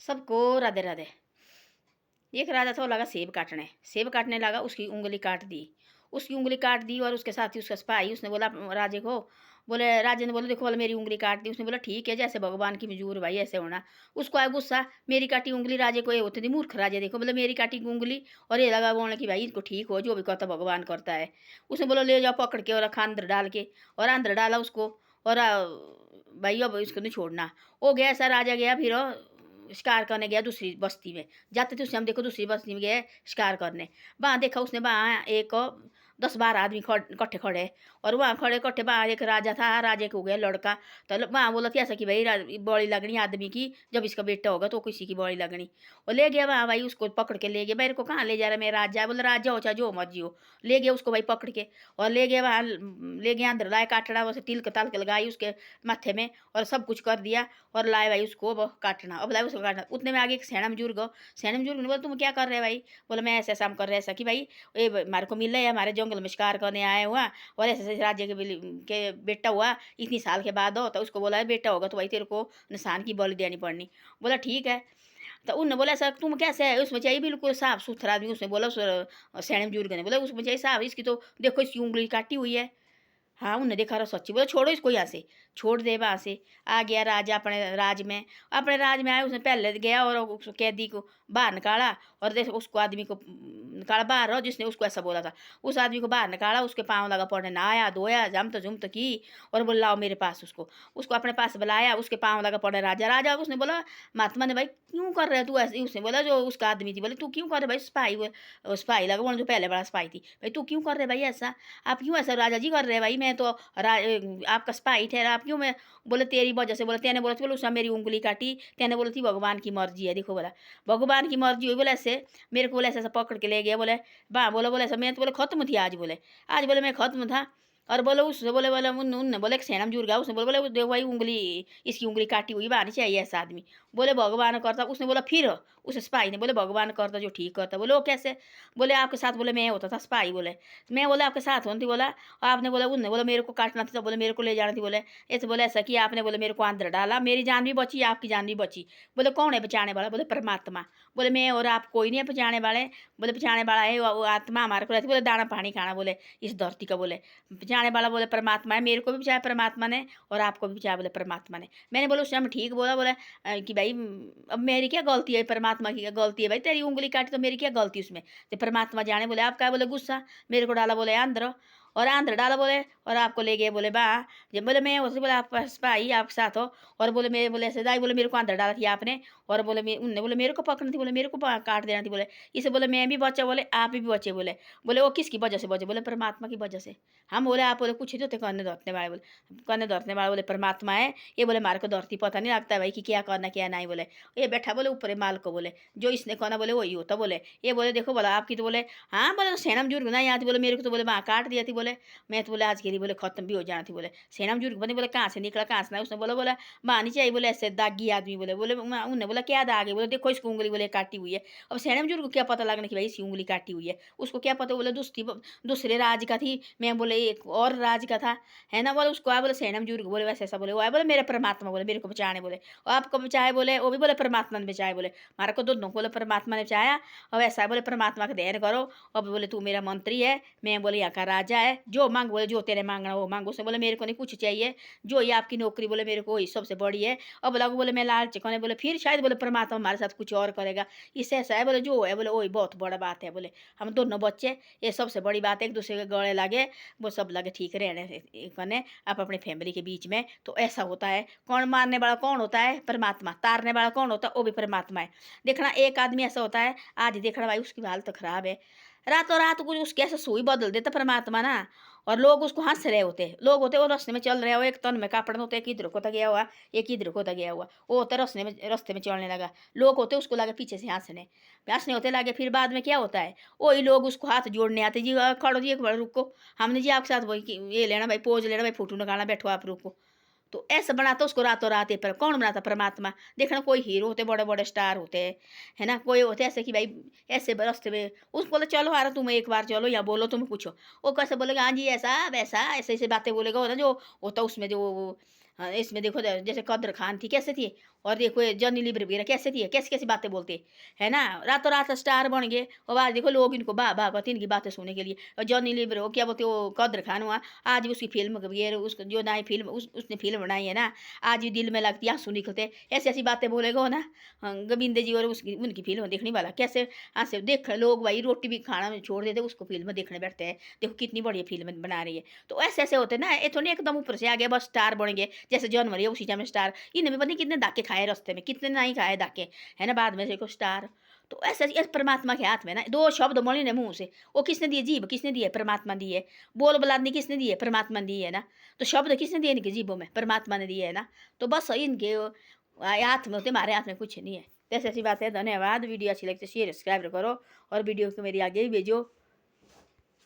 सबको राधे राधे। एक राजा था, वो लगा सेब काटने लगा, उसकी उंगली काट दी। उसकी उंगली काट दी और उसके साथ ही उसका सिपाही, उसने बोला राजे को, बोले राजे ने बोला देखो बोले मेरी उंगली काट दी। उसने बोला ठीक है, जैसे भगवान की मंजूर भाई ऐसे होना। उसको आया गुस्सा, मेरी काटी उंगली राजे को ये होती थी मूर्ख राजे, देखो बोले मेरी काटी उंगली। और ये लगा बोलने की भाई इनको ठीक हो, जो भी करता भगवान करता है। उसने बोला ले जाओ पकड़ के और रखा अंदर डाल के, और अंदर डाला उसको। और भाई अब इसको नहीं छोड़ना। वो गया ऐसा राजा गया फिर शिकार करने गया दूसरी बस्ती में। जाते थे उससे हम देखो दूसरी बस्ती में गए शिकार करने। वहाँ देखा उसने, वहाँ एक 10-12 आदमी इकट्ठे खड़े। और वहाँ खड़े इकट्ठे, वहाँ एक राजा था, राजे को हो गया लड़का। तो वहाँ बोला था ऐसा कि भाई बॉडी लगनी आदमी की, जब इसका बेटा होगा तो किसी की बॉडी लगनी। और ले गया वहाँ भाई, उसको पकड़ के ले गया। मेरे को कहाँ ले जा रहा, मैं राजा, बोला राजा हो चाहे जो मर्जी हो। ले गया उसको भाई पकड़ के, और ले गया वहाँ, ले गया अंदर लाए काटड़ा, वैसे तिल के ताल के लगाई उसके माथे में, और सब कुछ कर दिया। और लाए भाई उसको अब काटना, अब लाए उसको काटना। उतने में आगे एक सैना बुजुर्ग हो, सैना बुजुर्ग ने बोला तुम क्या कर रहे हैं भाई। बोला मैं ऐसा काम कर रहे ऐसा कि भाई ये हमारे को मिल रहा है, हमारे जंगल में शिकार करने आया हुआ, और ऐसे ऐसे राज्य के बेटा हुआ इतनी साल के बाद हो। तो उसको बोला बेटा होगा तो भाई तेरे को निशान की बलि देनी पड़नी। बोला ठीक है। तो उनने बोला सर तुम कैसे है, उसमें चाहिए बिल्कुल साफ सुथरा आदमी। उसने बोला सैने बुजुर्ग ने बोला उसमें चाहिए साफ, इसकी तो देखो इसकी उंगली काटी हुई है। हाँ उनने देखा रहा सच्ची, बोला छोड़ो इसको यहाँ से, छोड़ दे वहाँ से। आ गया राजा अपने राज में आया। उसने पहले गया और उस कैदी को बाहर निकाला, और देख उसको आदमी को निकाला बाहर, और जिसने उसको ऐसा बोला था उस आदमी को बाहर निकाला। उसके पाँव लगा पड़ने, नहाया धोया झुमत की, और बोला लाओ मेरे पास। उसको उसको अपने पास बुलाया, उसके पाँव लगा पड़े राजा। राजा उसने बोला महात्मा ने भाई क्यों कर रहे तू ऐसे। उसने बोला जो उसका आदमी थी, बोले तू क्यों कर रहे भाई, सिपाही लगा बोले जो पहले बड़ा सिपाही थी, भाई तू क्यों कर रहे भाई ऐसा, आप क्यों ऐसा राजा जी कर रहे हैं भाई, मैं तो आपका सिपाही ठहरा, आप क्यों। मैं बोले तेरी वजह से, बोला तेने बोला थी, बोले उसने मेरी उंगली काटी, तेने बोली थी भगवान की मर्जी है, देखो बोला भगवान की मर्जी हुई। बोले ऐसे मेरे को बोले ऐसा पकड़ के ले गया। बोले बा बोला बोले ऐसा मैं तो बोले खत्म थी आज, बोले आज बोले मैं खत्म था। और बोले उसने बोले बोले उनने बोले एक सेना में जुड़ गया। उसने बोले बोले देखो भाई उंगली, इसकी उंगली काटी हुई बानी चाहिए ऐसा आदमी। बोले भगवान करता। उसने बोला फिर उस सिपाही ने बोले भगवान करता जो ठीक करता। बोले वो कैसे। बोले आपके साथ बोले मैं होता था सिपाही। बोले मैं बोले आपके साथ होती। बोला आपने बोला उनने बोला मेरे को काटना था, तो बोले मेरे को ले जाना थी। बोले ऐसे बोले ऐसा कि आपने बोले मेरे को अंदर डाला, मेरी जान भी बची आपकी जान भी बची। बोले कौन है बचाने वाला। बोले परमात्मा। बोले मैं और आप कोई नहीं है बचाने वाले। बोले बचाने वाला है वो आत्मा हमारे को रहती। बोले दाना पानी खाना बोले इस धरती का। बोले बचाने वाला बोले परमात्मा है, मेरे को भी बचाया परमात्मा ने, और आपको भी बचाया बोले परमात्मा ने। मैंने बोला उस टाइम ठीक बोला। बोले कि भाई अब मेरी क्या गलती है, परमात्मा की क्या गलती है भाई, तेरी उंगली काटी तो मेरी क्या गलती उसमें, तो परमात्मा जाने। बोले आप क्या बोले गुस्सा, मेरे को डाला बोले आंध्र, और आंध्र डाला बोले, और आपको ले गए बोले बा। जब बोले मैं उसे बोले आप भाई आपके साथ हो, और बोले मेरे बोले ऐसे दाई बोले मेरे को अंदर डाला थी आपने, और बोले उनने बोले मेरे को पकड़नी थी, बोले मेरे को काट देना थी। बोले इसे बोले मैं भी बचा, बोले आप भी बचे। बोले बोले वो किसकी वजह से बचे। बोले परमात्मा की वजह से। हम बोले आप बोले कुछ ही तो थे करने धरने वाले। बोले करने धरने वाले बोले परमात्मा है, ये बोले हमारे को धरती पता नहीं लगता है भाई कि क्या करना क्या नहीं। बोले ये बैठा बोले ऊपर माल को, बोले जो इसने कहना बोले वही होता। बोले ये बोले देखो बोला आपकी तो बोले हाँ बोले सेना में जुर्ग ना यहाँ थी। बोले मेरे को तो बोले वहाँ काट दिया थी। बोले मैं तो बोले आज के लिए बोले खत्म भी हो जाना थी। बोले सेना में जुर्ग बने। बोले कहाँ से निकला कहाँ से ना। उसने बोला बोला मानी चाहिए बोले ऐसे दागी आदमी। बोले बोले उन्हें बोला क्या दाग है। बोले देखो इसकी उंगली बोले काटी हुई है। अब सेना में जुर्ग को क्या पता लगना कि भाई इसकी उंगली काटी हुई है, उसको क्या पता। बोले दूसरे राज का थी, मैं बोले एक और राज का था, है ना। बोले उसको आया बोले सेना में जुर्ग। बोले वैसे ऐसा बोले वो आया बोले मेरे परमात्मा बोले मेरे को बचाने। बोले और आपको बचाए बोले वो भी बोले परमात्मा ने बचाए। बोले हमारे को दोनों को बोले परमात्मा ने बचाया। और ऐसा है बोले परमात्मा का ध्यान करो। अब बोले तू मेरा मंत्री है, मैं बोले यहाँ का राजा है, जो मांग बोले जो तेरे मांगना वो मांग। उसने बोले मेरे को नहीं कुछ चाहिए, जो ये आपकी नौकरी बोले मेरे को वही सबसे बड़ी है। अब बोला बोले मैं लालच कौन है। बोले फिर शायद बोले परमात्मा हमारे साथ कुछ और करेगा, इससे ऐसा है बोले जो है बोले वही बहुत बड़ा बात है। बोले हम दोनों बच्चे ये सबसे बड़ी बात है, एक दूसरे के गले लगे वो सब लगे ठीक रहने करने आप अपने फैमिली के बीच में। तो ऐसा होता है। कौन मारने वाला कौन होता है, परमात्मा। तारने वाला कौन होता है, वो भी परमात्मा है। देखना एक आदमी ऐसा होता है आज देखना भाई उसकी हालत तो खराब है, रातों रात कुछ उसकी ऐसे सुई बदल देता परमात्मा ना, और लोग उसको हंस रहे होते। लोग होते वो रास्ते में चल रहे हो, एक तन में कपड़े होते, एक इधर को तो गया हुआ एक इधर को तो गया हुआ, वो होता रास्ते में चलने लगा। लोग होते उसको लगे पीछे से हंसने हंसने होते लगे। फिर बाद में क्या होता है, वही लोग उसको हाथ जोड़ने आते जी खड़ो जी एक बार रुको, हमने जी आपके साथ वही ये लेना भाई पोज लेना भाई फोटो निकालना बैठो आप रुको। तो ऐसा बनाता उसको रातों रात। पर कौन बनाता, परमात्मा। देखना कोई हीरो होते बड़े बड़े स्टार होते हैं, है ना, कोई होते ऐसे कि भाई ऐसे रास्ते में उसको बोले चलो आ रहा तुम एक बार चलो या बोलो तुम पूछो, वो कैसे बोलेगा हाँ जी ऐसा वैसा ऐसे ऐसे बातें बोलेगा, हो ना जो होता उसमें जो हाँ, इसमें देखो जैसे कद्र खान थी कैसे थी, और देखो ये जॉनी लीवर वगैरह कैसे थी, कैसी-कैसी बातें बोलते, है ना? रातों-रात स्टार बन गए और आज देखो लोग इनको वाह-वाह करते हैं इनकी बातें सुनने के लिए। और जॉनी लीवर वो क्या बोलते हैं वो कद्र खान हुआ, आज भी उसकी फ़िल्म वगैरह उसको जो नई फ़िल्म उसने फ़िल्म बनाई है ना, आज भी दिल में लगती है, आँसू निकलते हैं। ऐसी-ऐसी बातें बोलेगा वो ना, गोविंदे जी और उसकी उनकी फ़िल्म देखने वाला कैसे ऐसे देख लोग भाई रोटी भी खाना छोड़ देते उसको फ़िल्म देखने बैठते हैं। देखो कितनी बढ़िया फ़िल्म बना रही है। तो ऐसे-ऐसे होते हैं ना, ये थोड़ी एकदम ऊपर से आ गया बस स्टार बन गए, जैसे जॉन मरिया उसी टाइम स्टार, इन्हें भी पता नहीं कितने धक्के खाए रास्ते में, कितने नहीं खाए धक्के, है ना? बाद में देखो स्टार। तो ऐसे ही परमात्मा के हाथ में ना 2 शब्द बोले ना मुँह से, वो किसने दिए? जीभ किसने दी है? परमात्मा दी है। बोल बुलंदी किसने दी है? परमात्मा ने दी है ना। तो शब्द किसने दिए इनकी जीभों में? परमात्मा ने दिए है ना। तो बस इनके हाथ में होते, हमारे हाथ में कुछ नहीं है। तो ऐसी-ऐसी बात है। धन्यवाद। वीडियो अच्छी लगी तो शेयर सब्सक्राइब करो और वीडियो को मेरी आगे भी भेजो।